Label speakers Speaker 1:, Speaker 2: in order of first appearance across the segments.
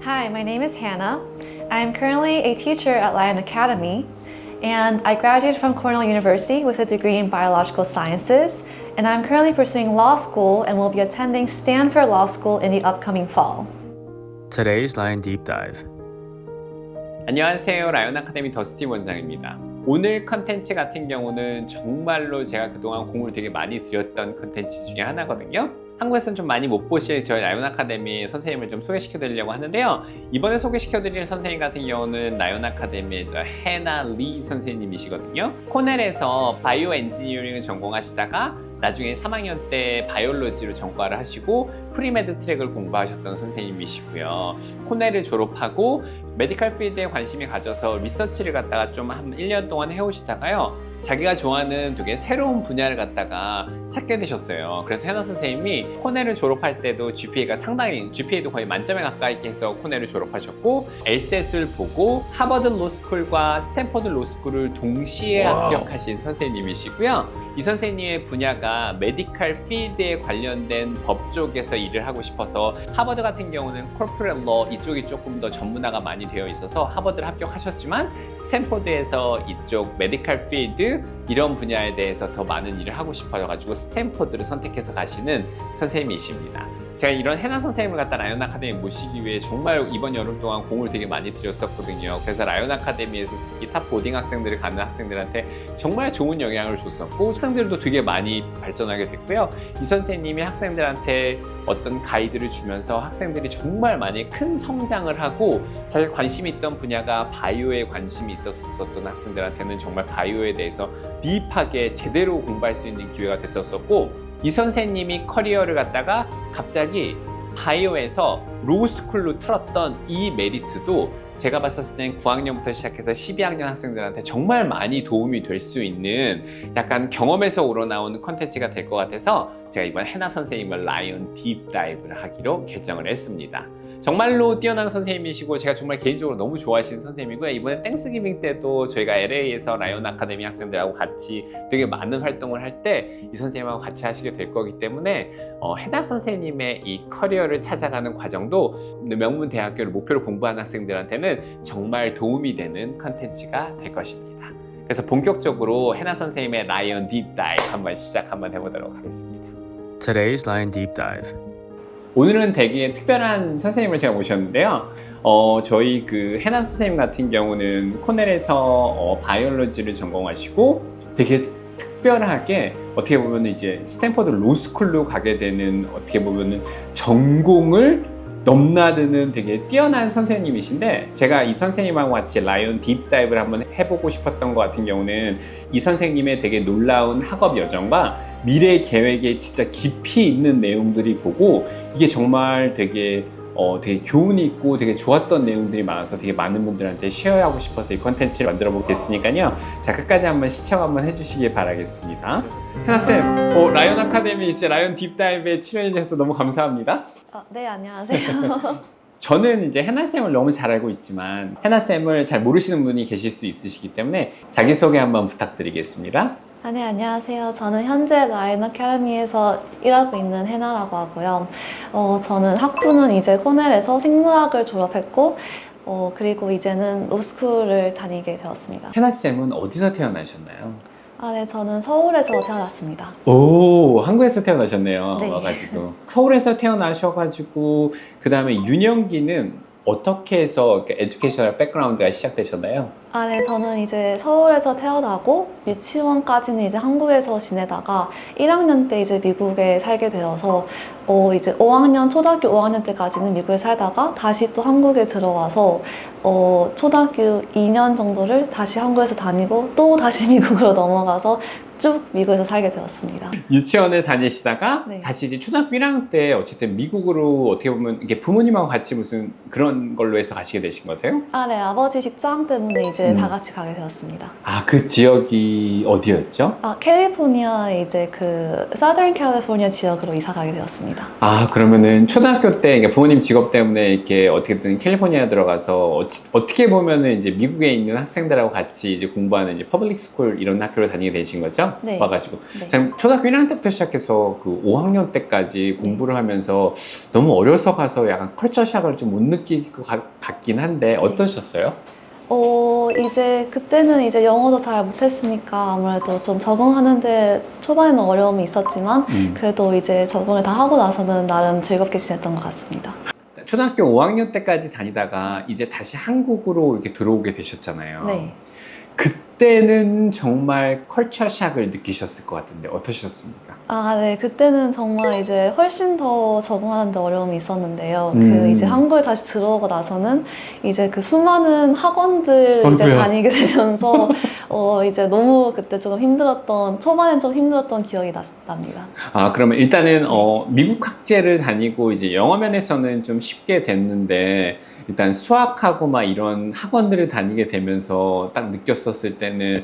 Speaker 1: Hi, my name is Hannah. I'm currently a teacher at Lion Academy, and I graduated from Cornell University with a degree in biological sciences, and I'm currently pursuing law school and will be attending Stanford Law School in the upcoming fall.
Speaker 2: Today's Lion Deep Dive.
Speaker 3: 안녕하세요. 라이온 아카데미 더스티 원장입니다. 오늘 컨텐츠 같은 경우는 정말로 제가 그동안 공을 되게 많이 들였던 컨텐츠 중에 하나거든요. 한국에서는 좀 많이 못 보실 저희 라이온 아카데미 선생님을 좀 소개시켜 드리려고 하는데요. 이번에 소개시켜 드릴 선생님 같은 경우는 라이온 아카데미의 해나 리 선생님이시거든요. 코넬에서 바이오 엔지니어링을 전공하시다가 나중에 3학년 때 바이올로지로 전과를 하시고 프리메드 트랙을 공부하셨던 선생님이시고요. 코넬을 졸업하고 메디컬 필드에 관심이 가져서 리서치를 갖다가 좀 한 1년 동안 해오시다가요. 자기가 좋아하는 되게 새로운 분야를 갖다가 찾게 되셨어요. 그래서 해나 선생님이 코넬을 졸업할 때도 GPA가 상당히, GPA도 거의 만점에 가까이 해서 코넬을 졸업하셨고 LSAT을 보고 하버드 로스쿨과 스탠퍼드 로스쿨을 동시에 합격하신 선생님이시고요. 이 선생님의 분야가 메디컬 필드에 관련된 법 쪽에서 일을 하고 싶어서 하버드 같은 경우는 corporate law 이쪽이 조금 더 전문화가 많이 되어 있어서 하버드를 합격하셨지만 스탠퍼드에서 이쪽 메디컬 필드 이런 분야에 대해서 더 많은 일을 하고 싶어가지고 스탠퍼드를 선택해서 가시는 선생님이십니다. 제가 이런 해나 선생님을 갖다 라이온 아카데미 모시기 위해 정말 이번 여름 동안 공을 되게 많이 들였었거든요. 그래서 라이온 아카데미에서 특히 탑 보딩 학생들을 가는 학생들한테 정말 좋은 영향을 줬었고 학생들도 되게 많이 발전하게 됐고요. 이 선생님이 학생들한테 어떤 가이드를 주면서 학생들이 정말 많이 큰 성장을 하고 자기가 관심 있던 분야가 바이오에 관심이 있었던 학생들한테는 정말 바이오에 대해서 딥하게 제대로 공부할 수 있는 기회가 됐었고 이 선생님이 커리어를 갖다가 갑자기 바이오에서 로스쿨로 틀었던 이 메리트도 제가 봤었을 땐 9학년부터 시작해서 12학년 학생들한테 정말 많이 도움이 될 수 있는 약간 경험에서 우러나오는 컨텐츠가 될 것 같아서 제가 이번 해나 선생님을 라이온 딥 다이브를 하기로 결정을 했습니다. 정말로 뛰어난 선생님이시고 제가 정말 개인적으로 너무 좋아하시는 선생님이고요. 이번에 땡스기빙 때도 저희가 LA에서 라이온 아카데미 학생들하고 같이 되게 많은 활동을 할 때 이 선생님하고 같이 하시게 될 거기 때문에 해나 선생님의 이 커리어를 찾아가는 과정도 명문대학교를 목표로 공부하는 학생들한테는 정말 도움이 되는 컨텐츠가 될 것입니다. 그래서 본격적으로 해나 선생님의 라이온 딥 다이브 한번 해보도록 하겠습니다.
Speaker 2: Today's Lion Deep Dive.
Speaker 3: 오늘은 되게 특별한 선생님을 제가 모셨는데요. 저희 그 해나 선생님 같은 경우는 코넬에서 바이올로지를 전공하시고 되게 특별하게 어떻게 보면 이제 스탠퍼드 로스쿨로 가게 되는 어떻게 보면 전공을 넘나드는 되게 뛰어난 선생님이신데 제가 이 선생님하고 같이 라이온 딥다이브를 한번 해보고 싶었던 것 같은 경우는 이 선생님의 되게 놀라운 학업 여정과 미래 계획에 진짜 깊이 있는 내용들이 보고 이게 정말 되게 교훈이 있고 되게 좋았던 내용들이 많아서 되게 많은 분들한테 쉐어하고 싶어서 이 컨텐츠를 만들어 보겠으니까요. 자, 끝까지 한번 시청 한번 해주시길 바라겠습니다. 해나쌤, 라이온 아카데미 이제 라이온 딥다이브에 출연해 주셔서 너무 감사합니다.
Speaker 1: 네, 안녕하세요.
Speaker 3: 저는 이제 해나쌤을 너무 잘 알고 있지만 해나쌤을 잘 모르시는 분이 계실 수 있으시기 때문에 자기소개 한번 부탁드리겠습니다.
Speaker 1: 네, 안녕하세요. 저는 현재 라이온 아카데미에서 일하고 있는 해나라고 하고요. 저는 학부는 이제 코넬에서 생물학을 졸업했고, 그리고 이제는 로스쿨을 다니게 되었습니다.
Speaker 3: 해나쌤은 어디서 태어나셨나요?
Speaker 1: 네, 저는 서울에서 태어났습니다.
Speaker 3: 오, 한국에서 태어나셨네요.
Speaker 1: 네.
Speaker 3: 와가지고 서울에서 태어나셔가지고 그 다음에 유년기는 어떻게 해서 에듀케이셔널 백그라운드가 시작되셨나요?
Speaker 1: 네, 저는 이제 서울에서 태어나고 유치원까지는 이제 한국에서 지내다가 1학년 때 이제 미국에 살게 되어서 이제 5학년, 초등학교 5학년 때까지는 미국에 살다가 다시 또 한국에 들어와서 초등학교 2년 정도를 다시 한국에서 다니고 또 다시 미국으로 넘어가서 쭉 미국에서 살게 되었습니다.
Speaker 3: 유치원을 다니시다가
Speaker 1: 네.
Speaker 3: 다시 이제 초등학교 1학년 때 어쨌든 미국으로 어떻게 보면 이게 부모님하고 같이 무슨 그런 걸로 해서 가시게 되신 거세요?
Speaker 1: 네, 아버지 직장 때문에 이제 이제
Speaker 3: 음.
Speaker 1: 다 같이 가게 되었습니다.
Speaker 3: 아, 그 지역이 어디였죠?
Speaker 1: 캘리포니아에 이제 그 사더른 캘리포니아 지역으로 이사 가게 되었습니다.
Speaker 3: 아, 그러면은 초등학교 때 그러니까 부모님 직업 때문에 이렇게 어떻게든 캘리포니아 들어가서 어떻게 보면은 이제 미국에 있는 학생들하고 같이 이제 공부하는 이제 퍼블릭 스쿨 이런 학교를 다니게 되신 거죠?
Speaker 1: 네.
Speaker 3: 와가지고.
Speaker 1: 네.
Speaker 3: 자, 초등학교 1학년 때부터 시작해서 그 5학년 때까지 공부를 하면서 너무 어려서 가서 약간 컬처샥을 좀 못 느낄 것 같긴 한데 어떠셨어요?
Speaker 1: 이제 그때는 이제 영어도 잘 못했으니까 아무래도 좀 적응하는데 초반에는 어려움이 있었지만 그래도 이제 적응을 다 하고 나서는 나름 즐겁게 지냈던 것 같습니다.
Speaker 3: 초등학교 5학년 때까지 다니다가 이제 다시 한국으로 이렇게 들어오게 되셨잖아요.
Speaker 1: 네.
Speaker 3: 그때는 정말 컬처샥을 느끼셨을 것 같은데 어떠셨습니까?
Speaker 1: 네. 그때는 정말 이제 훨씬 더 적응하는데 어려움이 있었는데요. 그 이제 한국에 다시 들어오고 나서는 이제 그 수많은 학원들 이제
Speaker 3: 아이고야.
Speaker 1: 다니게 되면서 이제 너무 그때 조금 초반엔 좀 힘들었던 기억이 납니다.
Speaker 3: 아, 그러면 일단은 미국 학제를 다니고 이제 영어 면에서는 좀 쉽게 됐는데 일단 수학하고 막 이런 학원들을 다니게 되면서 딱 느꼈었을 때는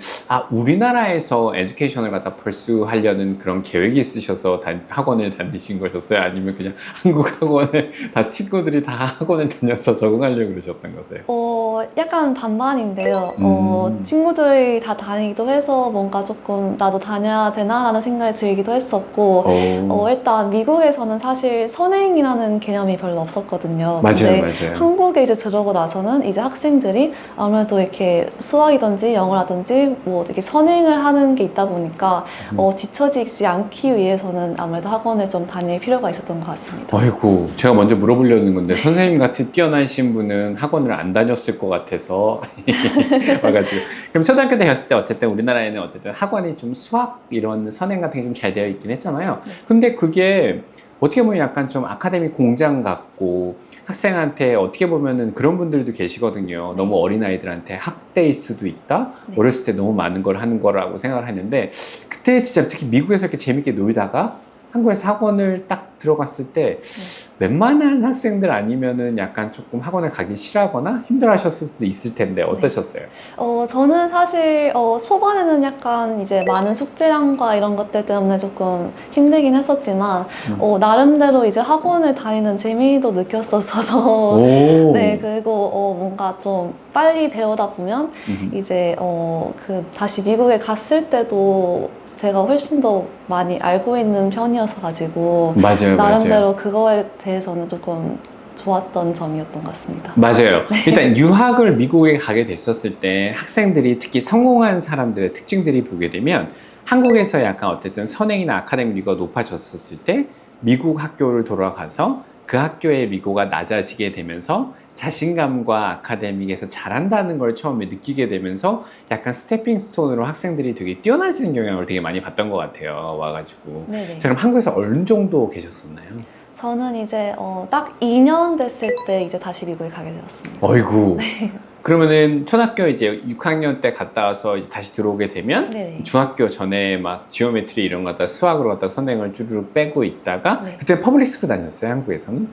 Speaker 3: 우리나라에서 에듀케이션을 갖다 벌수하려는 그런 계획이 있으셔서 학원을 다니신 거셨어요? 아니면 그냥 한국 학원에 다 친구들이 다 학원을 다녀서 적응하려고 그러셨던 거세요?
Speaker 1: 약간 반반인데요. 친구들이 다 다니기도 해서 뭔가 조금 나도 다녀야 되나라는 생각이 들기도 했었고, 일단 미국에서는 사실 선행이라는 개념이 별로 없었거든요. 근데
Speaker 3: 맞아요.
Speaker 1: 한국에 이제 들어오고 나서는 이제 학생들이 아무래도 이렇게 수학이든지 영어라든지 뭐 이렇게 선행을 하는 게 있다 보니까 뒤처지지 않기 위해서는 아무래도 학원을 좀 다닐 필요가 있었던 것 같습니다.
Speaker 3: 아이고, 제가 먼저 물어보려는 건데 선생님 같이 뛰어나신 분은 학원을 안 다녔을 것 같아서 와가지고. 그럼 초등학교 때 갔을 때 어쨌든 우리나라에는 어쨌든 학원이 좀 수학 이런 선행 같은 게 좀 잘 되어 있긴 했잖아요. 근데 그게 어떻게 보면 약간 좀 아카데미 공장 같고 학생한테 어떻게 보면은 그런 분들도 계시거든요. 너무 어린아이들한테 학대일 수도 있다?
Speaker 1: 네.
Speaker 3: 어렸을 때 너무 많은 걸 하는 거라고 생각을 했는데 그때 진짜 특히 미국에서 이렇게 재밌게 놀다가 한국에서 학원을 딱 들어갔을 때 웬만한 학생들 아니면은 약간 조금 학원을 가기 싫어하거나 힘들어 하셨을 수도 있을 텐데 어떠셨어요?
Speaker 1: 저는 사실 초반에는 약간 이제 많은 숙제량과 이런 것들 때문에 조금 힘들긴 했었지만 나름대로 이제 학원을 다니는 재미도 느꼈었어서 네, 그리고 뭔가 좀 빨리 배우다 보면 이제 다시 미국에 갔을 때도 제가 훨씬 더 많이 알고 있는 편이어서 가지고
Speaker 3: 맞아요.
Speaker 1: 나름대로 그거에 대해서는 조금 좋았던 점이었던 것 같습니다.
Speaker 3: 맞아요. 일단 유학을 미국에 가게 됐었을 때 학생들이 특히 성공한 사람들의 특징들이 보게 되면 한국에서 약간 어쨌든 선행이나 아카데미 리그가 높아졌었을 때 미국 학교를 돌아가서 그 학교의 리그가 낮아지게 되면서 자신감과 아카데믹에서 잘한다는 걸 처음에 느끼게 되면서 약간 스태핑 스톤으로 학생들이 되게 뛰어나지는 경향을 되게 많이 봤던 것 같아요. 와가지고.
Speaker 1: 네네.
Speaker 3: 자, 그럼 한국에서 어느 정도 계셨었나요?
Speaker 1: 저는 이제 딱 2년 됐을 때 이제 다시 미국에 가게 되었습니다.
Speaker 3: 어이구. 그러면은 초등학교 이제 6학년 때 갔다 와서 이제 다시 들어오게 되면
Speaker 1: 네네.
Speaker 3: 중학교 전에 막 지오메트리 이런 거 갖다 수학으로 갖다 선행을 쭈르륵 빼고 있다가
Speaker 1: 네.
Speaker 3: 그때 퍼블릭 스쿨 다녔어요, 한국에서는?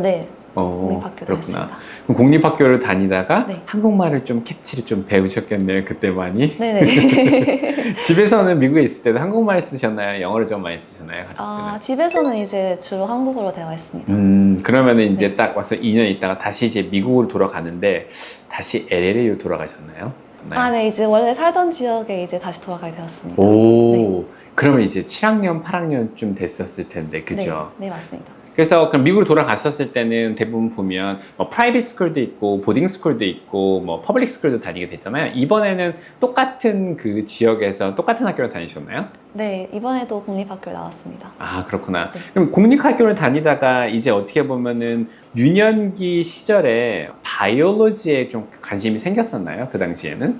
Speaker 1: 네. 공립학교
Speaker 3: 그렇구나.
Speaker 1: 다녔습니다.
Speaker 3: 그럼 공립학교를 다니다가
Speaker 1: 네.
Speaker 3: 한국말을 좀 캐치를 좀 배우셨겠네요, 그때 많이.
Speaker 1: 네네.
Speaker 3: 집에서는 미국에 있을 때도 한국말 쓰셨나요? 영어를 좀 많이 쓰셨나요? 가실 때는?
Speaker 1: 집에서는 이제 주로 한국어로 대화했습니다.
Speaker 3: 그러면은 이제
Speaker 1: 네.
Speaker 3: 딱 와서 2년 있다가 다시 이제 미국으로 돌아가는데 다시 LA로 돌아가셨나요?
Speaker 1: 네. 이제 원래 살던 지역에 이제 다시 돌아가게 되었습니다.
Speaker 3: 오,
Speaker 1: 네.
Speaker 3: 그러면 이제 7학년, 8학년쯤 됐었을 텐데, 그죠?
Speaker 1: 네, 맞습니다.
Speaker 3: 그래서 그럼 미국으로 돌아갔었을 때는 대부분 보면 뭐 프라이빗 스쿨도 있고 보딩 스쿨도 있고 뭐 퍼블릭 스쿨도 다니게 됐잖아요. 이번에는 똑같은 그 지역에서 똑같은 학교를 다니셨나요?
Speaker 1: 네, 이번에도 공립학교를 나왔습니다.
Speaker 3: 아, 그렇구나.
Speaker 1: 네.
Speaker 3: 그럼 공립학교를 다니다가 이제 어떻게 보면은 유년기 시절에 바이올로지에 좀 관심이 생겼었나요? 그 당시에는?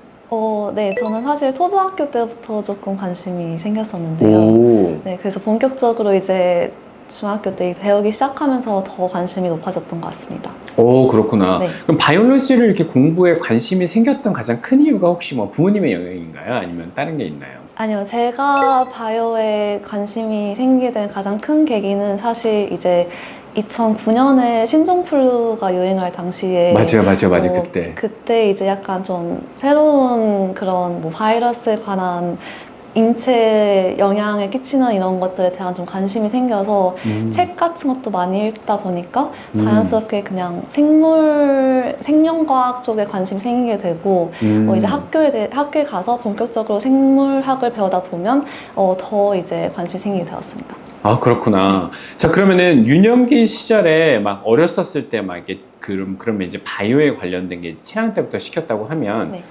Speaker 1: 네, 저는 사실 초등학교 때부터 조금 관심이 생겼었는데요.
Speaker 3: 오.
Speaker 1: 네, 그래서 본격적으로 이제 중학교 때 배우기 시작하면서 더 관심이 높아졌던 것 같습니다.
Speaker 3: 오, 그렇구나.
Speaker 1: 네.
Speaker 3: 그럼 바이올로지를 이렇게 공부에 관심이 생겼던 가장 큰 이유가 혹시 뭐 부모님의 영향인가요? 아니면 다른 게 있나요?
Speaker 1: 아니요, 제가 바이오에 관심이 생기게 된 가장 큰 계기는 사실 이제 2009년에 신종플루가 유행할 당시에
Speaker 3: 맞아요. 그때.
Speaker 1: 그때 이제 약간 좀 새로운 그런 뭐 바이러스에 관한 인체에 영향을 끼치는 이런 것들에 대한 좀 관심이 생겨서 책 같은 것도 많이 읽다 보니까 자연스럽게 그냥 생명과학 쪽에 관심이 생기게 되고 이제 학교에 가서 본격적으로 생물학을 배우다 보면 더 이제 관심이 생기게 되었습니다.
Speaker 3: 아, 그렇구나. 자, 그러면은 유년기 시절에 막 어렸었을 때 막 이게 그러면 이제 바이오에 관련된 게 7학년 때부터 시켰다고 하면
Speaker 1: 네.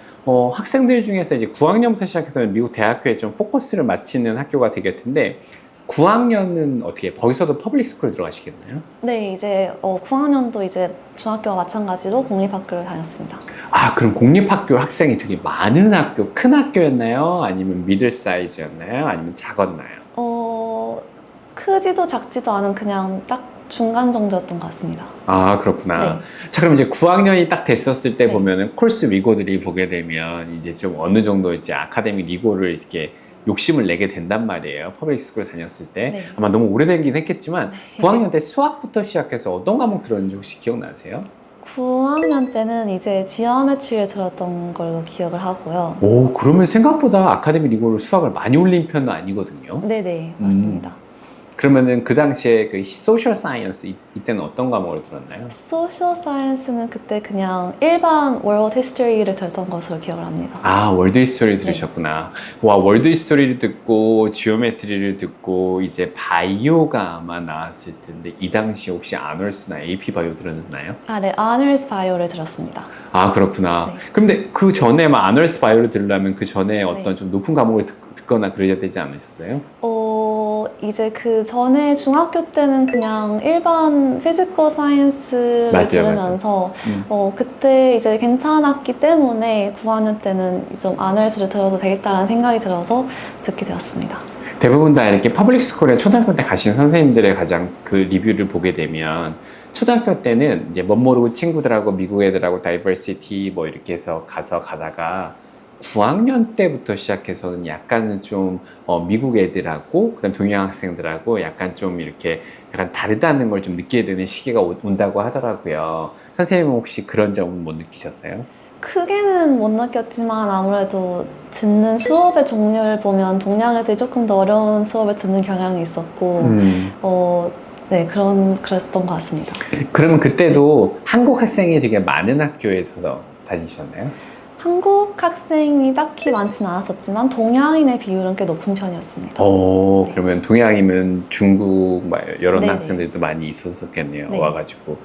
Speaker 3: 학생들 중에서 이제 9학년부터 시작해서 미국 대학교에 좀 포커스를 맞추는 학교가 되겠는데 9학년은 어떻게 거기서도 퍼블릭 스쿨 들어가시겠나요?
Speaker 1: 네, 이제 9학년도 이제 중학교와 마찬가지로 공립학교를 다녔습니다.
Speaker 3: 아, 그럼 공립학교 학생이 되게 많은 학교, 큰 학교였나요? 아니면 미들 사이즈였나요? 아니면 작았나요?
Speaker 1: 크지도 작지도 않은 그냥 딱 중간 정도였던 것 같습니다.
Speaker 3: 아, 그렇구나.
Speaker 1: 네.
Speaker 3: 자, 그럼 이제 9학년이 딱 됐었을 때
Speaker 1: 네.
Speaker 3: 보면은 코र्스 위고들이 보게 되면 이제 좀 어느 정도 이제 아카데미 리고를 이렇게 욕심을 내게 된단 말이에요. 퍼블릭 스쿨 다녔을 때.
Speaker 1: 네.
Speaker 3: 아마 너무 오래되긴 했겠지만
Speaker 1: 네.
Speaker 3: 9학년 때 수학부터 시작해서 어떤 과목 들었는지 혹시 기억나세요?
Speaker 1: 9학년 때는 이제 지오메트리를 들었던 걸로 기억을 하고요.
Speaker 3: 오, 그러면 생각보다 아카데미 리고로 수학을 많이 올린 편은 아니거든요.
Speaker 1: 네네, 맞습니다.
Speaker 3: 그러면은 그 당시에 그 소셜 사이언스 이때는 어떤 과목을 들었나요?
Speaker 1: 소셜 사이언스는 그때 그냥 일반 월드 히스토리를 들었던 것으로 기억을 합니다.
Speaker 3: 아, 월드 히스토리를 들으셨구나. 와, 월드 히스토리를 듣고 지오메트리를 듣고 이제 바이오가 아마 나왔을 텐데 이 당시 혹시 아놀스나 AP 바이오 들었나요?
Speaker 1: 아, 네, 아널스 바이오를 들었습니다.
Speaker 3: 아, 그렇구나.
Speaker 1: 네.
Speaker 3: 근데 그 전에 막 아놀스 바이오를 들으려면 그 전에 어떤 좀 높은 과목을 듣거나 그래야 되지 않으셨어요?
Speaker 1: 이제 그 전에 중학교 때는 그냥 일반 피지컬 사이언스를
Speaker 3: 맞아요,
Speaker 1: 들으면서 그때 이제 괜찮았기 때문에 9학년 때는 좀 아널스를 들어도 되겠다라는 생각이 들어서 듣게 되었습니다.
Speaker 3: 대부분 다 이렇게 퍼블릭 스쿨에 초등학교 때 가신 선생님들의 가장 그 리뷰를 보게 되면 초등학교 때는 이제 멋 모르고 친구들하고 미국 애들하고 다이버시티 뭐 이렇게 해서 가다가 9학년 때부터 시작해서는 약간은 좀 미국 애들하고 그다음 동양 학생들하고 약간 좀 이렇게 약간 다르다는 걸 좀 느끼게 되는 시기가 온다고 하더라고요. 선생님은 혹시 그런 점은 못 느끼셨어요?
Speaker 1: 크게는 못 느꼈지만 아무래도 듣는 수업의 종류를 보면 동양 애들이 조금 더 어려운 수업을 듣는 경향이 있었고 네, 그랬던 것 같습니다.
Speaker 3: 그러면 그때도 한국 학생이 되게 많은 학교에서 다니셨나요?
Speaker 1: 한국 학생이 딱히 많지는 않았었지만 동양인의 비율은 꽤 높은 편이었습니다. 네.
Speaker 3: 그러면 동양이면 중국 여러
Speaker 1: 네네.
Speaker 3: 학생들도 많이 있었겠네요.
Speaker 1: 네.
Speaker 3: 와가지고.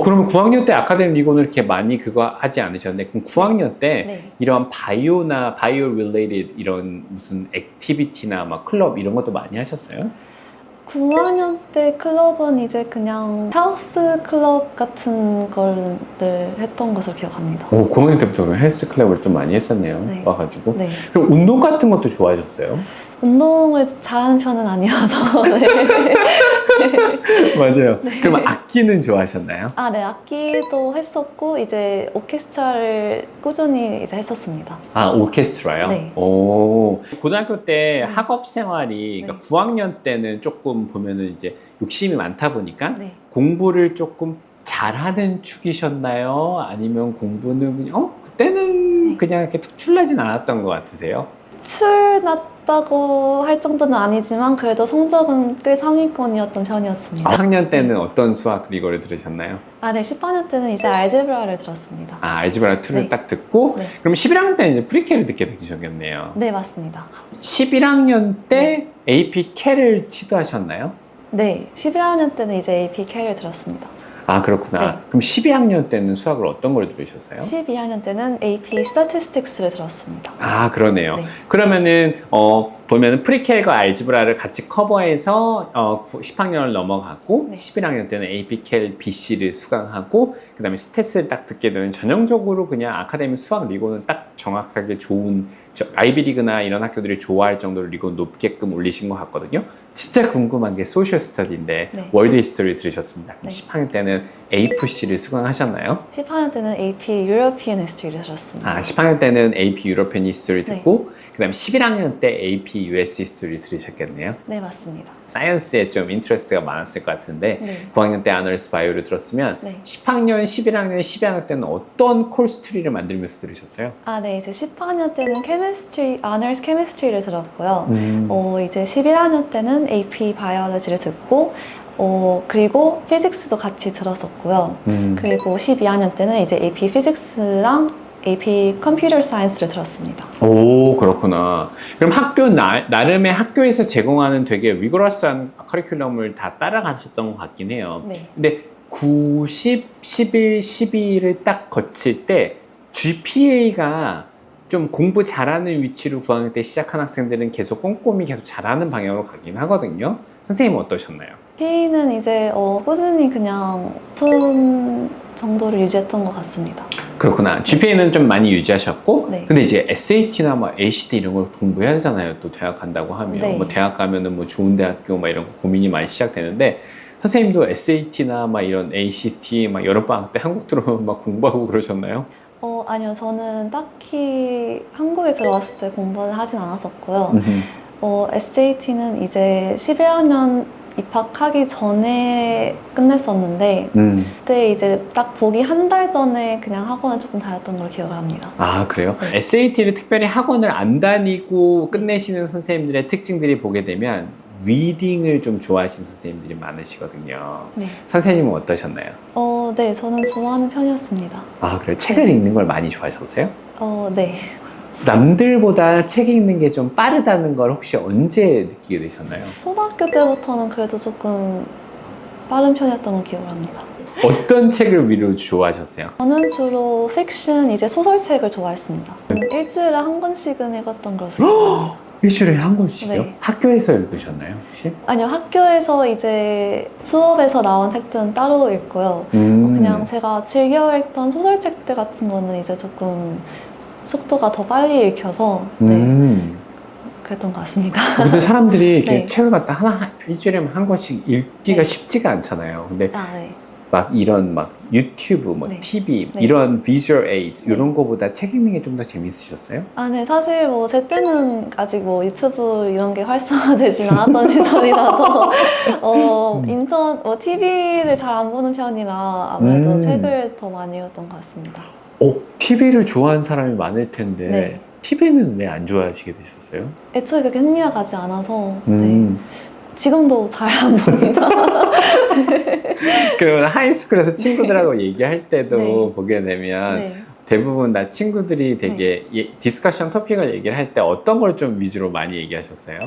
Speaker 3: 그러면 9학년 때 아카데미 리고는 이렇게 많이 그거 하지 않으셨는데 그럼 9학년 때
Speaker 1: 네.
Speaker 3: 이런 바이오나 바이오 릴레이티드 이런 무슨 액티비티나 막 클럽 이런 것도 많이 하셨어요?
Speaker 1: 9학년 때 클럽은 이제 그냥 헬스 클럽 같은 걸 늘 했던 것으로 기억합니다.
Speaker 3: 9학년 때부터 헬스 클럽을 좀 많이 했었네요.
Speaker 1: 네.
Speaker 3: 와가지고.
Speaker 1: 네.
Speaker 3: 그럼 운동 같은 것도 좋아하셨어요?
Speaker 1: 운동을 잘하는 편은 아니어서. 네.
Speaker 3: 맞아요. 그럼 악기는 좋아하셨나요?
Speaker 1: 아, 네. 악기도 했었고 이제 오케스트라를 꾸준히 이제 했었습니다.
Speaker 3: 아, 오케스트라요?
Speaker 1: 네.
Speaker 3: 오. 고등학교 때 학업 생활이,
Speaker 1: 네.
Speaker 3: 그러니까 9학년 때는 조금 보면은 이제 욕심이 많다 보니까
Speaker 1: 네.
Speaker 3: 공부를 조금 잘하는 축이셨나요? 아니면 공부는 그냥, 그때는
Speaker 1: 네.
Speaker 3: 그냥 이렇게 특출나진 않았던 것 같으세요?
Speaker 1: 출났다고 할 정도는 아니지만 그래도 성적은 꽤 상위권이었던 편이었습니다.
Speaker 3: 4학년 때는 어떤 수학 리거를 들으셨나요?
Speaker 1: 아, 네. 10학년 때는 이제 알제브라를 들었습니다.
Speaker 3: 아, 알지브라 2를
Speaker 1: 네.
Speaker 3: 딱 듣고,
Speaker 1: 네.
Speaker 3: 그럼 11학년 때는 이제 프리캐를 듣게 되셨겠네요.
Speaker 1: 네, 맞습니다.
Speaker 3: 11학년 때 AP 캐를 시도하셨나요?
Speaker 1: 네, 11학년 때는 이제 AP K를 들었습니다.
Speaker 3: 아, 그렇구나.
Speaker 1: 네.
Speaker 3: 그럼 12학년 때는 수학을 어떤 걸 들으셨어요?
Speaker 1: 12학년 때는 AP Statistics를 들었습니다.
Speaker 3: 아, 그러네요.
Speaker 1: 네.
Speaker 3: 그러면은 보면은 프리캘과 알지브라를 같이 커버해서 10학년을 넘어가고
Speaker 1: 네.
Speaker 3: 11학년 때는 AP캘 BC를 수강하고 그다음에 스탯을 딱 듣게 되면 전형적으로 그냥 아카데미 수학 리고는 딱 정확하게 좋은 아이비리그나 이런 학교들이 좋아할 정도로 리그 높게끔 올리신 것 같거든요. 진짜 궁금한 게 소셜 스터디인데
Speaker 1: 네.
Speaker 3: 월드 히스토리 들으셨습니다.
Speaker 1: 네.
Speaker 3: 10학년 때는 AFC를 수강하셨나요?
Speaker 1: 10학년 때는 AP European History를 들었습니다.
Speaker 3: 10학년 때는 AP 유러피안 히스토리
Speaker 1: 네.
Speaker 3: 듣고 그다음에 11학년 때 AP US 히스토리 들으셨겠네요.
Speaker 1: 네, 맞습니다.
Speaker 3: 사이언스에 좀 인트레스트가 많았을 것 같은데
Speaker 1: 네.
Speaker 3: 9학년 때 아너스 바이오를 들었으면
Speaker 1: 네.
Speaker 3: 10학년, 11학년, 12학년 때는 어떤 콜스 트리를 만들면서 들으셨어요?
Speaker 1: 네, 이제 10학년 때는 Chemistry, Honors Chemistry를 들었고요.
Speaker 3: 음.
Speaker 1: 이제 11학년 때는 AP Biology를 듣고, 그리고 Physics도 같이 들었었고요. 그리고 12학년 때는 이제 AP Physics랑 AP Computer Science를 들었습니다.
Speaker 3: 오, 그렇구나. 그럼 나름의 학교에서 제공하는 되게 위거러스한 커리큘럼을 다 따라가셨던 것 같긴 해요.
Speaker 1: 네.
Speaker 3: 근데 90, 11, 12를 딱 거칠 때 GPA가 좀 공부 잘하는 위치로 9학년 때 시작한 학생들은 계속 꼼꼼히 계속 잘하는 방향으로 가긴 하거든요. 선생님은 어떠셨나요?
Speaker 1: P는 이제 꾸준히 그냥 푼 정도를 유지했던 것 같습니다.
Speaker 3: 그렇구나. GPA는 좀 많이 유지하셨고,
Speaker 1: 네.
Speaker 3: 근데 이제 SAT나 뭐 ACT 이런 걸 공부해야 되잖아요. 또 대학 간다고 하면.
Speaker 1: 네.
Speaker 3: 뭐 대학 가면은 뭐 좋은 대학교 막 이런 거 고민이 많이 시작되는데, 선생님도 SAT나 막 이런 ACT 막 여름방학 때 한국 들어오면 막 공부하고 그러셨나요?
Speaker 1: 아니요. 저는 딱히 한국에 들어왔을 때 공부를 하진 않았었고요. SAT는 이제 11학년 입학하기 전에 끝냈었는데 그때 이제 딱 보기 한 달 전에 그냥 학원을 조금 다녔던 걸 기억을 합니다.
Speaker 3: 아, 그래요?
Speaker 1: 네.
Speaker 3: SAT를 특별히 학원을 안 다니고 끝내시는 선생님들의 특징들이 보게 되면 리딩을 좀 좋아하시는 선생님들이 많으시거든요.
Speaker 1: 네.
Speaker 3: 선생님은 어떠셨나요?
Speaker 1: 네. 저는 좋아하는 편이었습니다.
Speaker 3: 아, 그래요? 책을 읽는 걸 많이 좋아하셨어요?
Speaker 1: 네.
Speaker 3: 남들보다 책 읽는 게 좀 빠르다는 걸 혹시 언제 느끼게 되셨나요?
Speaker 1: 초등학교 때부터는 그래도 조금 빠른 편이었던 걸 기억을 합니다.
Speaker 3: 어떤 책을 위로 좋아하셨어요?
Speaker 1: 저는 주로 픽션, 이제 소설책을 좋아했습니다. 일주일에 한 권씩은 읽었던 걸로 기억합니다.
Speaker 3: 일주일에 한 권씩이요?
Speaker 1: 네.
Speaker 3: 학교에서 읽으셨나요, 혹시?
Speaker 1: 아니요, 학교에서 이제 수업에서 나온 책들은 따로 읽고요. 그냥 제가 즐겨 읽던 소설책들 같은 거는 이제 조금 속도가 더 빨리 읽혀서 그랬던 것 같습니다.
Speaker 3: 근데 사람들이 이렇게
Speaker 1: 네.
Speaker 3: 책을 갖다 일주일에 한 권씩 읽기가
Speaker 1: 네.
Speaker 3: 쉽지가 않잖아요. 근데
Speaker 1: 네.
Speaker 3: 막 이런 막 유튜브, 뭐
Speaker 1: 네.
Speaker 3: TV
Speaker 1: 네.
Speaker 3: 이런 비주얼 에이ds
Speaker 1: 네.
Speaker 3: 이런 거보다 책 읽는 게 좀 더 재밌으셨어요?
Speaker 1: 네, 사실 뭐 제 때는 아직 뭐 유튜브 이런 게 활성화되진 않았던 시절이라서 TV를 잘 안 보는 편이라 아무래도 책을 더 많이 읽었던 것 같습니다.
Speaker 3: TV를 좋아하는 사람이 많을 텐데
Speaker 1: 네.
Speaker 3: TV는 왜 안 좋아하시게 되셨어요?
Speaker 1: 애초에 그렇게 흥미가 가지 않아서 네. 지금도 잘 안 봅니다.
Speaker 3: 그러면 하이스쿨에서 친구들하고 얘기할 때도
Speaker 1: 네.
Speaker 3: 보게 되면
Speaker 1: 네.
Speaker 3: 대부분 다 친구들이 되게 디스커션 토픽을 얘기를 할 때 어떤 걸 좀 위주로 많이 얘기하셨어요?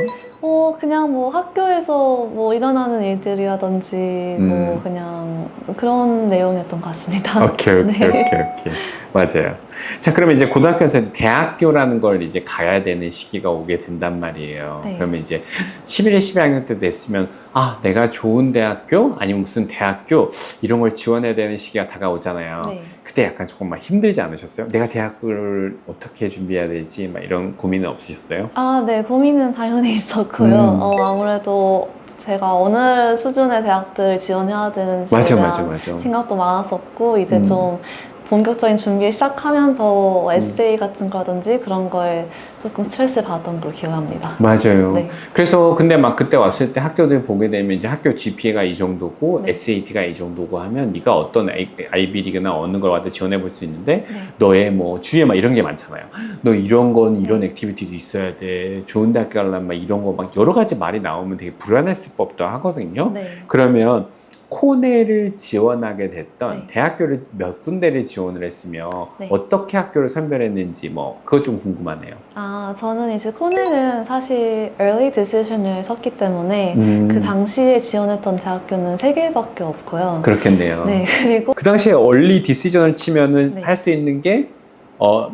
Speaker 1: 그냥 뭐 학교에서 뭐 일어나는 일들이라든지 뭐 그냥 그런 내용이었던 것 같습니다.
Speaker 3: 오케이.
Speaker 1: 네.
Speaker 3: 맞아요. 자, 그러면 이제 고등학교에서 대학교라는 걸 이제 가야 되는 시기가 오게 된단 말이에요.
Speaker 1: 네.
Speaker 3: 그러면 이제 11, 12학년 때 됐으면 내가 좋은 대학교 아니면 무슨 대학교 이런 걸 지원해야 되는 시기가 다가오잖아요.
Speaker 1: 네.
Speaker 3: 그때 약간 조금 막 힘들지 않으셨어요? 내가 대학교를 어떻게 준비해야 될지 막 이런 고민은 없으셨어요?
Speaker 1: 네, 고민은 당연히 있었고요. 아무래도 제가 어느 수준의 대학들을 지원해야 되는지에 대한 생각도 많았었고 이제 좀 본격적인 준비를 시작하면서 에세이 같은 거라든지 그런 거에 조금 스트레스를 받았던 걸로 기억합니다.
Speaker 3: 맞아요.
Speaker 1: 네.
Speaker 3: 그래서 근데 막 그때 왔을 때 학교들 보게 되면 이제 학교 GPA가 이 정도고
Speaker 1: 네.
Speaker 3: SAT가 이 정도고 하면 네가 어떤 아이비리그나 어느 걸 와도 지원해 볼 수 있는데
Speaker 1: 네.
Speaker 3: 너의 뭐 주위에 막 이런 게 많잖아요. 너 이런 건 이런 액티비티도 있어야 돼. 좋은 대학교 가려면 막 이런 거 막 여러 가지 말이 나오면 되게 불안했을 법도 하거든요.
Speaker 1: 네.
Speaker 3: 그러면 코넬을 지원하게 됐던
Speaker 1: 네.
Speaker 3: 대학교를 몇 군데를 지원을 했으며
Speaker 1: 네.
Speaker 3: 어떻게 학교를 선별했는지 뭐 그거 좀 궁금하네요.
Speaker 1: 저는 이제 코넬은 사실 early decision을 썼기 때문에 그 당시에 지원했던 대학교는 3개밖에 없고요.
Speaker 3: 그렇겠네요.
Speaker 1: 네, 그리고
Speaker 3: 그 당시에 얼리 디시전을 치면은
Speaker 1: 네.
Speaker 3: 할 수 있는 게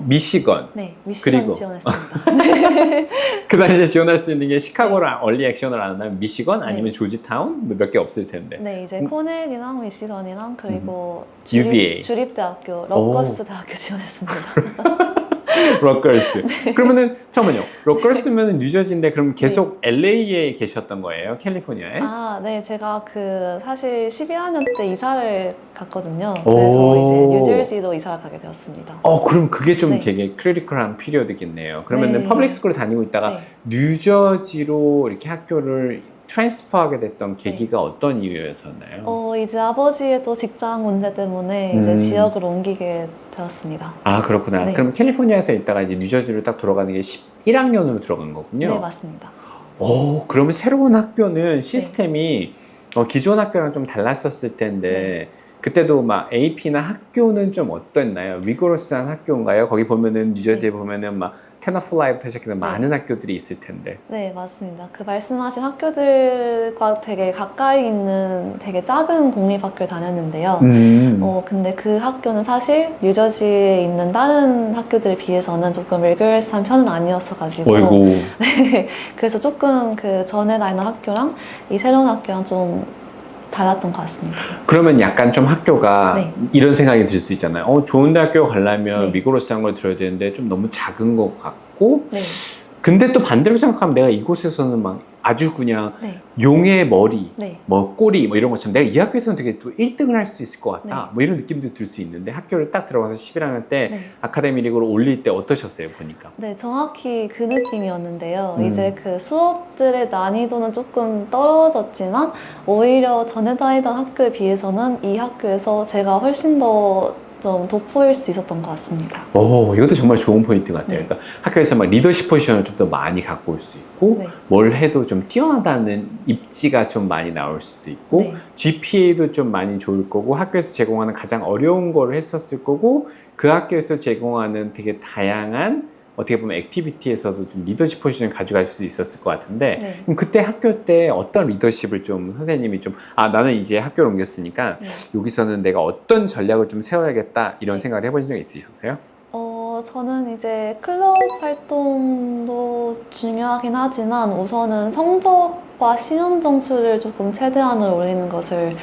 Speaker 3: 미시건.
Speaker 1: 네, 미시간
Speaker 3: 그리고
Speaker 1: 지원했습니다. 네.
Speaker 3: 그 당시에 지원할 수 있는 게 시카고를 얼리 액션을 안 하면 미시건 아니면 조지타운 몇 개 없을 텐데.
Speaker 1: 네, 이제 코넬이랑 미시건이랑 그리고
Speaker 3: UVA.
Speaker 1: 주립대학교, 러커스 대학교 지원했습니다.
Speaker 3: 럭걸스. 그러면은 잠깐만요. 럭걸스면 뉴저지인데 그럼 계속 LA에 계셨던 거예요? 캘리포니아에?
Speaker 1: 아, 네. 제가 사실 11학년 때 이사를 갔거든요.
Speaker 3: 오.
Speaker 1: 그래서 이제 뉴저지로 이사를 가게 되었습니다.
Speaker 3: 그럼 그게 좀
Speaker 1: 네.
Speaker 3: 되게 크리티컬한 피리어드겠네요. 그러면은
Speaker 1: 네.
Speaker 3: 퍼블릭 스쿨을 다니고 있다가
Speaker 1: 네.
Speaker 3: 뉴저지로 이렇게 학교를 트랜스퍼하게 됐던 계기가 어떤 이유였었나요?
Speaker 1: 이제 아버지의 또 직장 문제 때문에 이제 지역을 옮기게 되었습니다.
Speaker 3: 아, 그렇구나.
Speaker 1: 네.
Speaker 3: 그럼 캘리포니아에서 있다가 이제 뉴저지로 딱 돌아가는 게 11학년으로 들어간 거군요.
Speaker 1: 네, 맞습니다.
Speaker 3: 그러면 새로운 학교는 시스템이 기존 학교랑 좀 달랐었을 텐데 그때도 막 AP나 학교는 좀 어땠나요? 리고러스한 학교인가요? 거기 보면은 뉴저지에 보면은 막 테너플라이부터 시작해서 많은 학교들이 있을 텐데.
Speaker 1: 네, 맞습니다. 그 말씀하신 학교들과 되게 가까이 있는 되게 작은 공립학교를 다녔는데요. 근데 그 학교는 사실 뉴저지에 있는 다른 학교들에 비해서는 조금 리거러스한 편은 아니었어가지고.
Speaker 3: 어이구.
Speaker 1: 네, 그래서 조금 그 전에 다니는 학교랑 이 새로운 학교랑 좀 달랐던 것 같습니다.
Speaker 3: 그러면 약간 좀 학교가
Speaker 1: 네.
Speaker 3: 이런 생각이 들 수 있잖아요. 좋은 대학교 가려면
Speaker 1: 네.
Speaker 3: 리고러스한 걸 들어야 되는데 좀 너무 작은 것 같고
Speaker 1: 네,
Speaker 3: 근데 또 반대로 생각하면 내가 이곳에서는 막 아주 그냥
Speaker 1: 네,
Speaker 3: 용의 머리,
Speaker 1: 네.
Speaker 3: 뭐 꼬리 뭐 이런 것처럼 내가 이 학교에서는 되게 또 1등을 할 수 있을 것 같다.
Speaker 1: 네.
Speaker 3: 뭐 이런 느낌도 들 수 있는데 학교를 딱 들어가서 11학년 때
Speaker 1: 네.
Speaker 3: 아카데미 리그로 올릴 때 어떠셨어요? 보니까.
Speaker 1: 네, 정확히 그 느낌이었는데요.
Speaker 3: 음.
Speaker 1: 이제 그 수업들의 난이도는 조금 떨어졌지만 오히려 전에 다니던 학교에 비해서는 이 학교에서 제가 훨씬 더 좀 돋보일 수 있었던 것 같습니다.
Speaker 3: 이것도 정말 좋은 포인트 같아요.
Speaker 1: 네.
Speaker 3: 그러니까 학교에서 막 리더십 포지션을 좀 더 많이 갖고 올 수 있고
Speaker 1: 네.
Speaker 3: 뭘 해도 좀 뛰어나다는 입지가 좀 많이 나올 수도 있고
Speaker 1: 네.
Speaker 3: GPA도 좀 많이 좋을 거고 학교에서 제공하는 가장 어려운 거를 했었을 거고 그 학교에서 제공하는 되게 다양한 어떻게 보면 액티비티에서도 좀 리더십 포지션을 가져갈 수 있었을 것 같은데
Speaker 1: 네.
Speaker 3: 그럼 그때 학교 때 어떤 리더십을 좀 선생님이 좀 나는 이제 학교를 옮겼으니까
Speaker 1: 네.
Speaker 3: 여기서는 내가 어떤 전략을 좀 세워야겠다 이런
Speaker 1: 네.
Speaker 3: 생각을 해보신 적 있으셨어요?
Speaker 1: 저는 이제 클럽 활동도 중요하긴 하지만 우선은 성적과 시험 점수를 조금 최대한으로 올리는 것을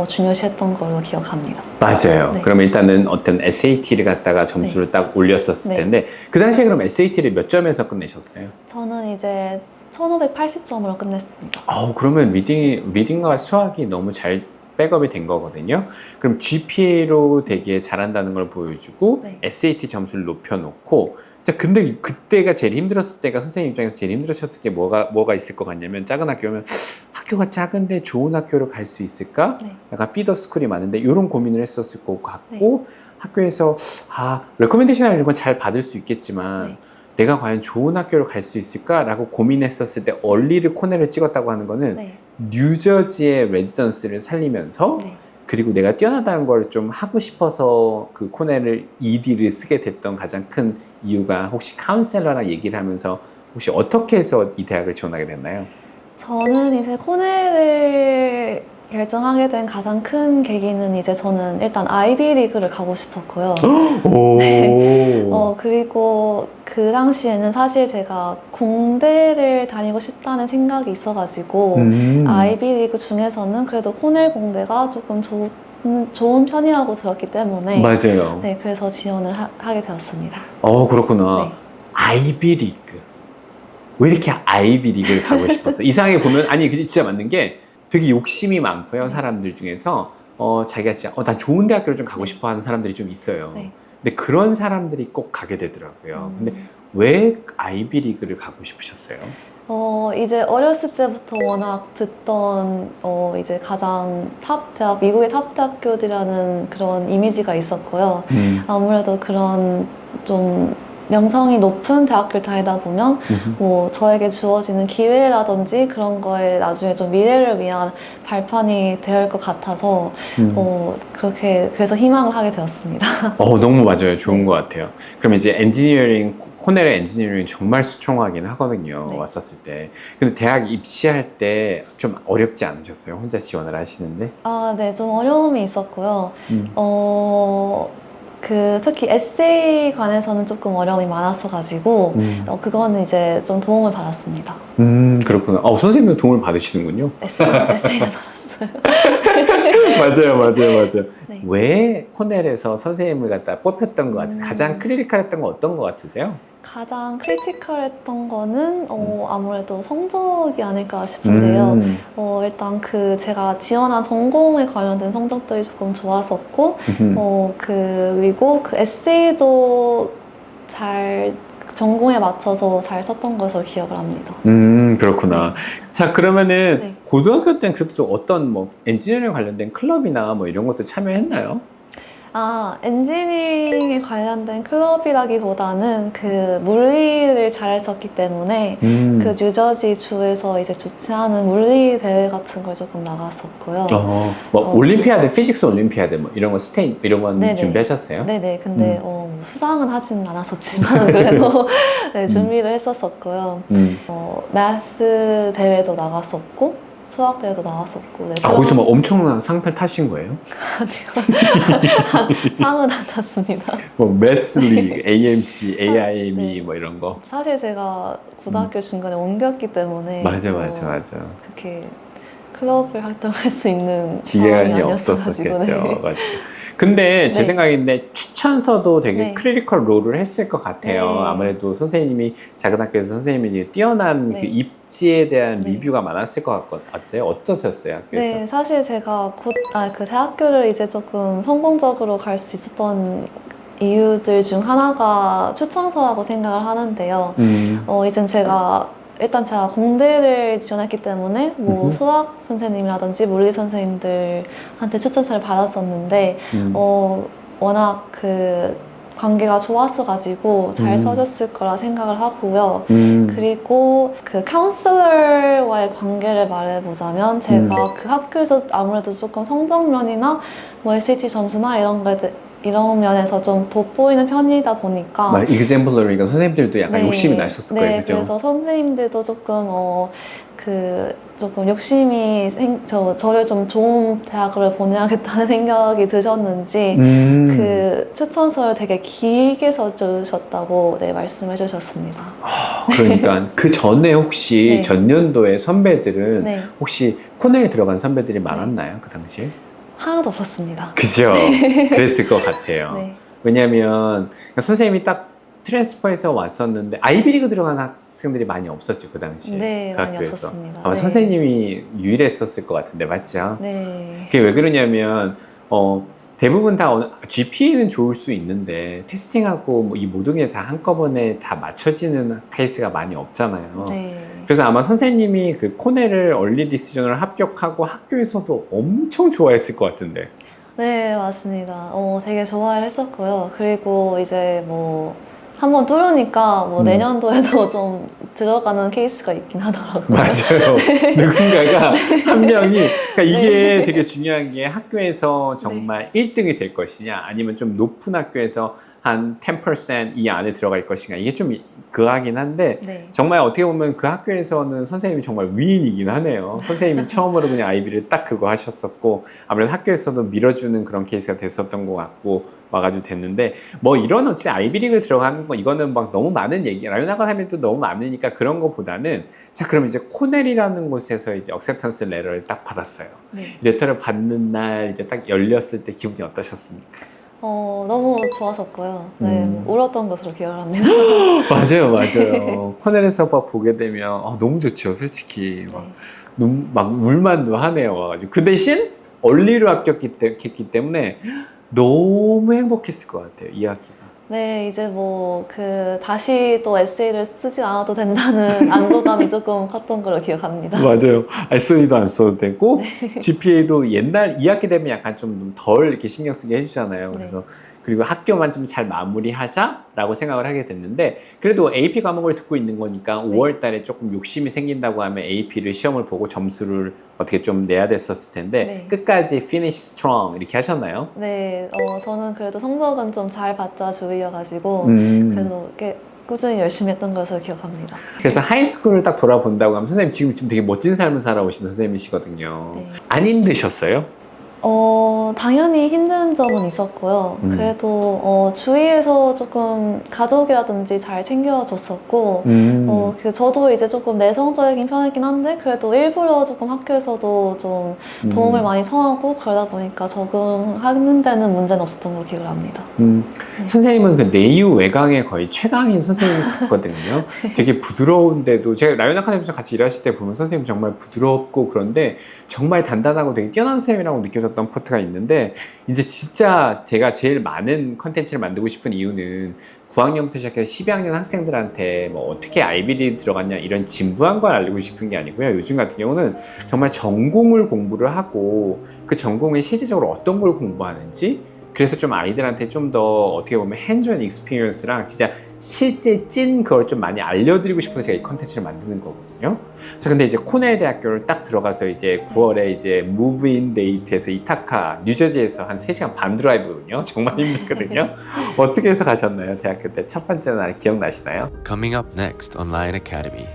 Speaker 1: 중요시했던 걸로 기억합니다.
Speaker 3: 맞아요.
Speaker 1: 네.
Speaker 3: 그럼 일단은 어떤 SAT를 갖다가 점수를 딱 올렸었을
Speaker 1: 네.
Speaker 3: 텐데 그 당시에 그럼 SAT를 몇 점에서 끝내셨어요?
Speaker 1: 저는 이제 1580점으로 끝냈습니다.
Speaker 3: 그러면 리딩과 수학이 너무 잘 백업이 된 거거든요. 그럼 GPA로 되게 잘한다는 걸 보여주고
Speaker 1: 네.
Speaker 3: SAT 점수를 높여놓고 자, 근데 그때가 제일 힘들었을 때가 선생님 입장에서 제일 힘들으셨을 게 뭐가 있을 것 같냐면 작은 학교면 학교가 작은데 좋은 학교를 갈 수 있을까?
Speaker 1: 네.
Speaker 3: 약간 피더 스쿨이 많은데 이런 고민을 했었을 것 같고 학교에서 레코멘데이션 이런 건 잘 받을 수 있겠지만
Speaker 1: 네.
Speaker 3: 내가 과연 좋은 학교를 갈 수 있을까라고 고민했었을 때 얼리를 코넬을 찍었다고 하는 거는
Speaker 1: 네.
Speaker 3: 뉴저지의 레지던스를 살리면서
Speaker 1: 네.
Speaker 3: 그리고 내가 뛰어나다는 걸 좀 하고 싶어서 그 코넬을 ED를 쓰게 됐던 가장 큰 이유가 혹시 카운셀러랑 얘기를 하면서 혹시 어떻게 해서 이 대학을 지원하게 됐나요?
Speaker 1: 저는 이제 코넬을 결정하게 된 가장 큰 계기는 이제 저는 일단 아이비 리그를 가고 싶었고요. 네. 그리고 그 당시에는 사실 제가 공대를 다니고 싶다는 생각이 있어가지고 아이비 리그 중에서는 그래도 코넬 공대가 조금 좋은 편이라고 들었기 때문에
Speaker 3: 맞아요.
Speaker 1: 네, 그래서 지원을 하게 되었습니다.
Speaker 3: 그렇구나.
Speaker 1: 네.
Speaker 3: 아이비 리그. 왜 이렇게 아이비 리그를 가고 싶었어? 이상하게 보면 아니 진짜 맞는 게 되게 욕심이 많고요. 사람들 중에서 자기가 진짜 난 좋은 대학교를 좀 가고 싶어 하는 사람들이 좀 있어요.
Speaker 1: 네.
Speaker 3: 근데 그런 사람들이 꼭 가게 되더라고요. 근데 왜 아이비 리그를 가고 싶으셨어요?
Speaker 1: 이제 어렸을 때부터 워낙 듣던 이제 가장 탑 대학, 미국의 탑 대학교들이라는 그런 이미지가 있었고요. 아무래도 그런 좀 명성이 높은 대학교를 다니다 보면 뭐 저에게 주어지는 기회라든지 그런 거에 나중에 좀 미래를 위한 발판이 될 것 같아서 그래서 희망을 하게 되었습니다.
Speaker 3: 너무 맞아요. 좋은
Speaker 1: 네.
Speaker 3: 것 같아요. 그럼 이제 코넬의 엔지니어링 정말 수총하긴 하거든요.
Speaker 1: 네.
Speaker 3: 왔었을 때. 근데 대학 입시할 때 좀 어렵지 않으셨어요? 혼자 지원을 하시는데?
Speaker 1: 네, 좀 어려움이 있었고요. 특히 에세이 관해서는 조금 어려움이 많았어가지고 그거는 이제 좀 도움을 받았습니다.
Speaker 3: 그렇구나. 선생님은 도움을 받으시는군요.
Speaker 1: 에세이는 받았어요.
Speaker 3: 맞아요.
Speaker 1: 네.
Speaker 3: 왜 코넬에서 선생님을 갖다 뽑혔던 것 같으세요?
Speaker 1: 음.
Speaker 3: 가장 크리티컬했던 건 어떤 것 같으세요?
Speaker 1: 가장 크리티컬했던 거는 아무래도 성적이 아닐까 싶은데요. 일단 제가 지원한 전공에 관련된 성적들이 조금 좋았었고, 그리고 에세이도 전공에 맞춰서 잘 썼던 것으로 기억을 합니다.
Speaker 3: 그렇구나. 자, 그러면은
Speaker 1: 네.
Speaker 3: 고등학교 때는 그래도 좀 어떤 엔지니어링 관련된 클럽이나 이런 것도 참여했나요?
Speaker 1: 엔지니어링에 관련된 클럽이라기보다는 물리를 잘했었기 때문에 뉴저지 주에서 이제 주최하는 물리 대회 같은 걸 조금 나갔었고요.
Speaker 3: 올림피아드, 피직스 올림피아드 이런 거 이런 건
Speaker 1: 네네.
Speaker 3: 준비하셨어요?
Speaker 1: 네네. 근데 수상은 하진 않았었지만 그래도 네, 준비를 했었었고요. 매스 대회도 나갔었고 수학 대회도 나왔었고. 네,
Speaker 3: 거기서 엄청난 상패를 타신 거예요?
Speaker 1: 상은 안 탔습니다.
Speaker 3: 매스 리그, AMC, AIME
Speaker 1: 네.
Speaker 3: 이런 거.
Speaker 1: 사실 제가 고등학교 중간에 옮겼기 때문에
Speaker 3: 맞아.
Speaker 1: 그렇게 클럽을 활동할 수 있는
Speaker 3: 기회가
Speaker 1: 상황이
Speaker 3: 없었었겠죠.
Speaker 1: 아니었어가지고. 네.
Speaker 3: 맞아. 근데 제
Speaker 1: 네.
Speaker 3: 생각인데 추천서도 되게
Speaker 1: 네.
Speaker 3: 크리티컬 롤을 했을 것 같아요.
Speaker 1: 네.
Speaker 3: 아무래도 선생님이 작은 학교에서 선생님이 뛰어난
Speaker 1: 네.
Speaker 3: 그 입지에 대한
Speaker 1: 네.
Speaker 3: 리뷰가 많았을 것 같아요. 어떠셨어요, 학교에서?
Speaker 1: 네, 사실 제가 대학교를 이제 조금 성공적으로 갈 수 있었던 이유들 중 하나가 추천서라고 생각을 하는데요. 이젠 일단 제가 공대를 지원했기 때문에 수학 선생님이라든지 물리 선생님들한테 추천서를 받았었는데 워낙 관계가 좋았어가지고 잘 써줬을 거라 생각을 하고요. 그리고 카운슬러와의 관계를 말해보자면 제가 학교에서 아무래도 조금 성적면이나 SAT 점수나 이런 면에서 좀 돋보이는 편이다 보니까
Speaker 3: examplary가 선생님들도 약간 욕심이 나셨을 거예요, 그죠?
Speaker 1: 그래서 선생님들도 조금 조금 욕심이 저를 좀 좋은 대학을 보내야겠다는 생각이 드셨는지 추천서를 되게 길게 써주셨다고 말씀해 주셨습니다.
Speaker 3: 그러니까 그 전에 혹시
Speaker 1: 네.
Speaker 3: 전년도에 선배들은
Speaker 1: 네.
Speaker 3: 혹시 코넬에 들어간 선배들이 많았나요? 그 당시에?
Speaker 1: 하나도 없었습니다.
Speaker 3: 그죠? 그랬을 것 같아요.
Speaker 1: 네.
Speaker 3: 왜냐면 선생님이 딱 트랜스퍼에서 왔었는데 아이비리그 들어간 학생들이 많이 없었죠, 그 당시에.
Speaker 1: 네,
Speaker 3: 그
Speaker 1: 많이
Speaker 3: 학교에서.
Speaker 1: 없었습니다.
Speaker 3: 아마
Speaker 1: 네.
Speaker 3: 선생님이 유일했었을 것 같은데, 맞죠?
Speaker 1: 네.
Speaker 3: 그게 왜 그러냐면 대부분 다 GPA는 좋을 수 있는데 테스팅하고 이 모든 게 다 한꺼번에 다 맞춰지는 케이스가 많이 없잖아요.
Speaker 1: 네.
Speaker 3: 그래서 아마 선생님이 코넬을 얼리 디시전을 합격하고 학교에서도 엄청 좋아했을 것 같은데.
Speaker 1: 네, 맞습니다. 되게 좋아를 했었고요. 그리고 이제 한번 뚫으니까 내년도에도 좀 들어가는 케이스가 있긴 하더라고요.
Speaker 3: 맞아요. 누군가가 한 명이 그러니까 이게 되게 중요한 게 학교에서 정말 1등이 될 것이냐 아니면 좀 높은 학교에서 한 10% 이 안에 들어갈 것인가 이게 좀 그하긴 한데
Speaker 1: 네.
Speaker 3: 정말 어떻게 보면 그 학교에서는 선생님이 정말 위인이긴 하네요. 선생님이 처음으로 그냥 아이비를 딱 그거 하셨었고 아무래도 학교에서도 밀어주는 그런 케이스가 됐었던 것 같고 와가지고 됐는데 이런 어찌 아이비리그 들어가는 거 이거는 너무 많은 얘기 라이오나카 하면 또 너무 많으니까 그런 거보다는 자 그럼 이제 코넬이라는 곳에서 이제 억셉턴스 레터를 딱 받았어요.
Speaker 1: 네.
Speaker 3: 레터를 받는 날 이제 딱 열렸을 때 기분이 어떠셨습니까?
Speaker 1: 너무 좋았었고요. 네, 울었던 것으로 기억을 합니다.
Speaker 3: 맞아요. 코넬에서 보게 되면 너무 좋죠, 솔직히. 울만도 하네요, 와가지고. 그 대신 얼리로 합격했기 때문에 너무 행복했을 것 같아요, 이 학기가.
Speaker 1: 네, 이제 다시 또 에세이를 쓰지 않아도 된다는 안도감이 조금 컸던 걸로 기억합니다.
Speaker 3: 맞아요. SA도 안 써도 되고, GPA도 옛날 2학기 되면 약간 좀 덜 이렇게 신경 쓰게 해주잖아요. 그래서 그리고 학교만 좀 잘 마무리하자라고 생각을 하게 됐는데 그래도 AP 과목을 듣고 있는 거니까 5월 달에 조금 욕심이 생긴다고 하면 AP를 시험을 보고 점수를 어떻게 좀 내야 됐었을 텐데 끝까지 finish strong 이렇게 하셨나요?
Speaker 1: 네, 저는 그래도 성적은 좀 잘 받자 주의여가지고 그래도 꽤 꾸준히 열심히 했던 것으로 기억합니다.
Speaker 3: 그래서 하이스쿨을 딱 돌아본다고 하면 선생님 지금 되게 멋진 삶을 살아오신 선생님이시거든요. 안 힘드셨어요?
Speaker 1: 당연히 힘든 점은 있었고요. 그래도 주위에서 조금 가족이라든지 잘 챙겨줬었고 저도 이제 조금 내성적인 편이긴 한데 그래도 일부러 조금 학교에서도 좀 도움을 많이 청하고 그러다 보니까 적응하는 데는 문제는 없었던 걸로 기억을 합니다.
Speaker 3: 선생님은 그 내유 외강의 거의 최강인 선생님이거든요. 되게 부드러운데도 제가 라이온 아카데미에서 같이 일하실 때 보면 선생님 정말 부드럽고 그런데 정말 단단하고 되게 뛰어난 선생님이라고 느껴졌던 포트가 있는데 이제 진짜 제가 제일 많은 컨텐츠를 만들고 싶은 이유는 9학년부터 시작해서 12학년 학생들한테 뭐 어떻게 아이비리그 들어갔냐 이런 진부한 걸 알리고 싶은 게 아니고요. 요즘 같은 경우는 정말 전공을 공부를 하고 그 전공에 실질적으로 어떤 걸 공부하는지 그래서 좀 아이들한테 좀 더 어떻게 보면 핸즈온 익스피리언스랑 진짜 실제 찐 그걸 좀 많이 알려드리고 싶어서 제가 이 컨텐츠를 만드는 거거든요. 자, 근데 이제 코넬 대학교를 딱 들어가서 이제 9월에 이제 무브인 데이트에서 이타카, 뉴저지에서 한 3시간 반 드라이브거든요. 정말 힘들거든요. 어떻게 해서 가셨나요? 대학교 때 첫 번째 날 기억나시나요?
Speaker 2: Coming up next on Lion Academy.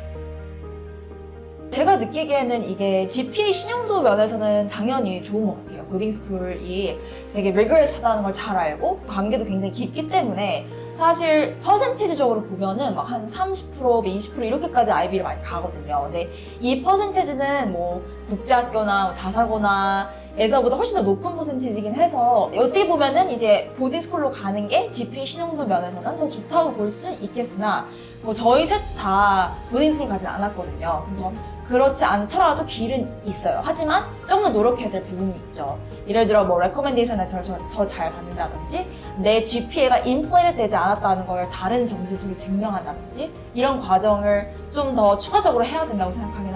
Speaker 4: 제가 느끼기에는 이게 GPA 신용도 면에서는 당연히 좋은 것 같아요. 보딩스쿨이 되게 rigorous하다는 걸 잘 알고 관계도 굉장히 깊기 때문에 사실 퍼센테이지적으로 보면은 막 한 30%, 20% 이렇게까지 아이비를 많이 가거든요. 근데 이 퍼센테이지는 뭐 국제학교나 뭐 자사고나 에서보다 훨씬 더 높은 퍼센테이지긴 해서 어떻게 보면은 이제 보딩스쿨로 가는 게 GPA 신용도 면에서는 더 좋다고 볼 수 있겠으나 뭐 저희 셋 다 보딩스쿨 가진 않았거든요. 그래서 그렇지 않더라도 길은 있어요. 하지만 좀 더 노력해야 될 부분이 있죠. 예를 들어 뭐 레커멘데이션 레터를 더 잘 받는다든지 내 GPA가 인플레이트 되지 않았다는 걸 다른 점수를 통해 증명한다든지 이런 과정을 좀 더 추가적으로 해야 된다고 생각하긴